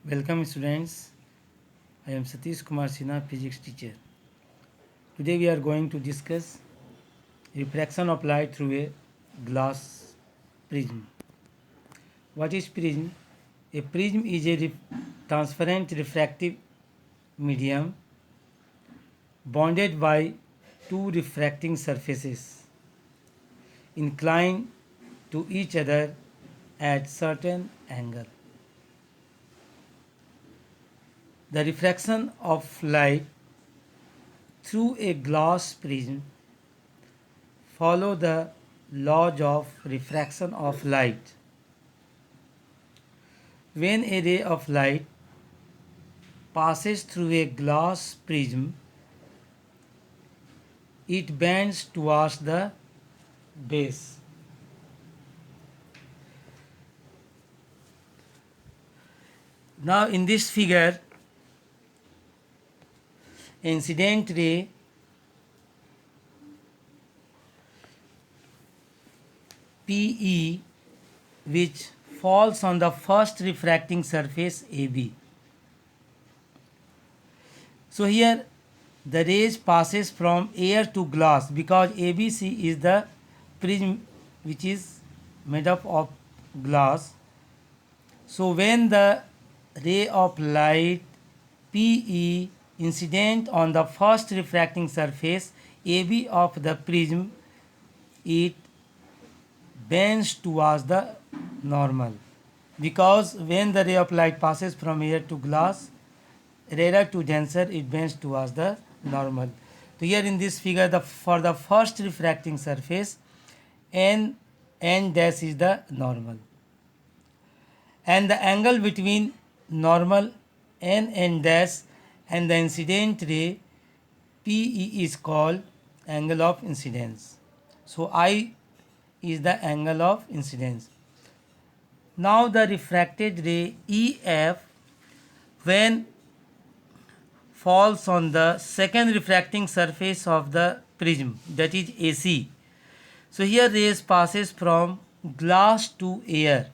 Welcome students. I am Satish Kumar Sinha, physics teacher. Today we are going to discuss refraction of light through a glass prism. What is prism? A prism is a transparent refractive medium bounded by two refracting surfaces inclined to each other at certain angle. The refraction of light through a glass prism follow the laws of refraction of light. When a ray of light passes through a glass prism, it bends towards the base. Now in this figure, incident ray PE which falls on the first refracting surface AB. So here the rays passes from air to glass because ABC is the prism which is made up of glass. So when the ray of light PE incident on the first refracting surface AB of the prism, it bends towards the normal, because when the ray of light passes from air to glass, rarer to denser, it bends towards the normal. So here in this figure, for the first refracting surface, n dash is the normal, and the angle between normal n dash and the incident ray PE is called angle of incidence. So I is the angle of incidence. Now the refracted ray EF, when falls on the second refracting surface of the prism, that is AC. So here rays passes from glass to air,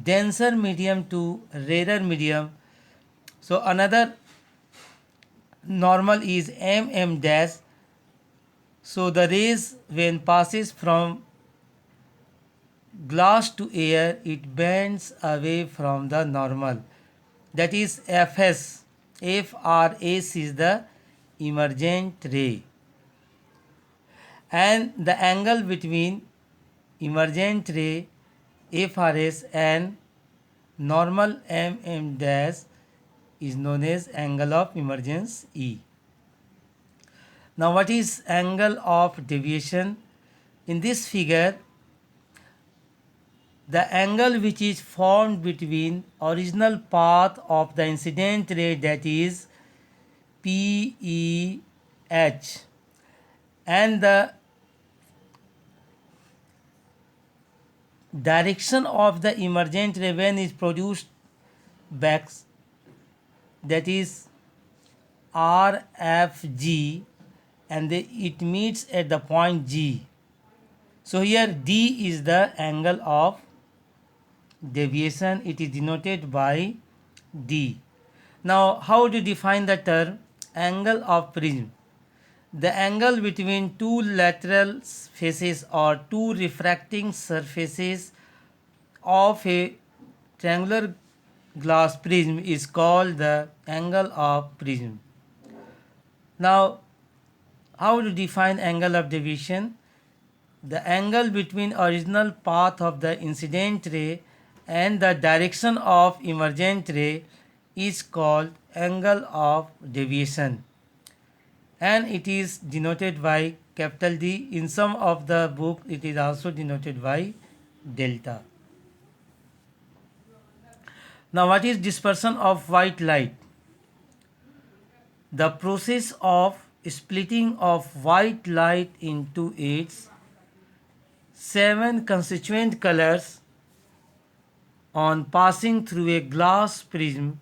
denser medium to rarer medium. So another normal is mm dash. So the rays when passes from glass to air, it bends away from the normal, that is FS. FRS is the emergent ray, and the angle between emergent ray FRS and normal mm dash is known as angle of emergence E. Now what is angle of deviation? In this figure, the angle which is formed between original path of the incident ray, that is PEH, and the direction of the emergent ray when is produced back, that is RFG, and it meets at the point G. So here D is the angle of deviation, it is denoted by D. Now how to define the term angle of prism? The angle between two lateral faces or two refracting surfaces of a triangular glass prism is called the angle of prism. Now how to define angle of deviation? The angle between original path of the incident ray and the direction of emergent ray is called angle of deviation, and it is denoted by capital D. In some of the book it is also denoted by delta. Now what is dispersion of white light? The process of splitting of white light into its 7 constituent colors on passing through a glass prism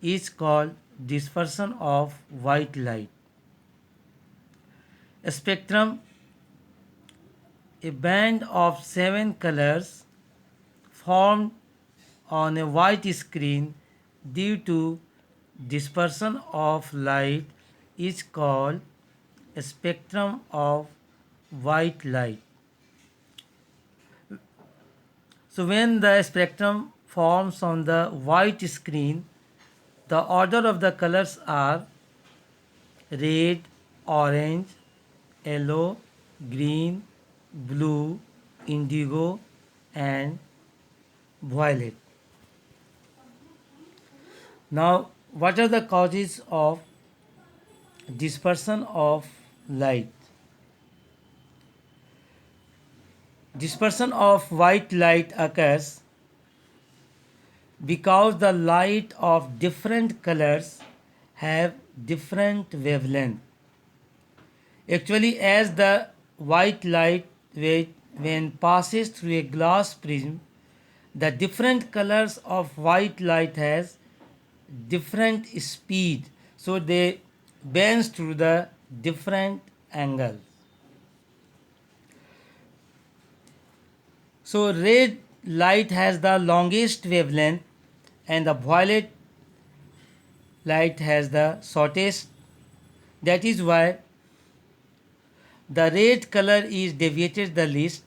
is called dispersion of white light. A spectrum, a band of 7 colors formed on a white screen due to dispersion of light is called a spectrum of white light. So when the spectrum forms on the white screen, the order of the colors are red, orange, yellow, green, blue, indigo and violet. Now, what are the causes of dispersion of light? Dispersion of white light occurs because the light of different colors have different wavelength. Actually, as the white light when passes through a glass prism, the different colors of white light has different speed, so they bend through the different angles. So red light has the longest wavelength and the violet light has the shortest. That is why the red color is deviated the least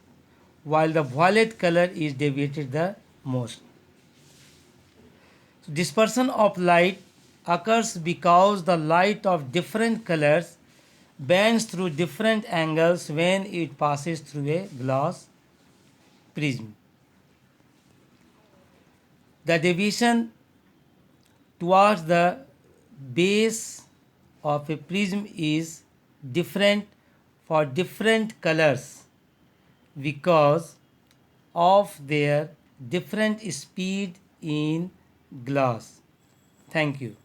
while the violet color is deviated the most. So dispersion of light occurs because the light of different colors bends through different angles when it passes through a glass prism. The deviation towards the base of a prism is different for different colors because of their different speed in glass. Thank you.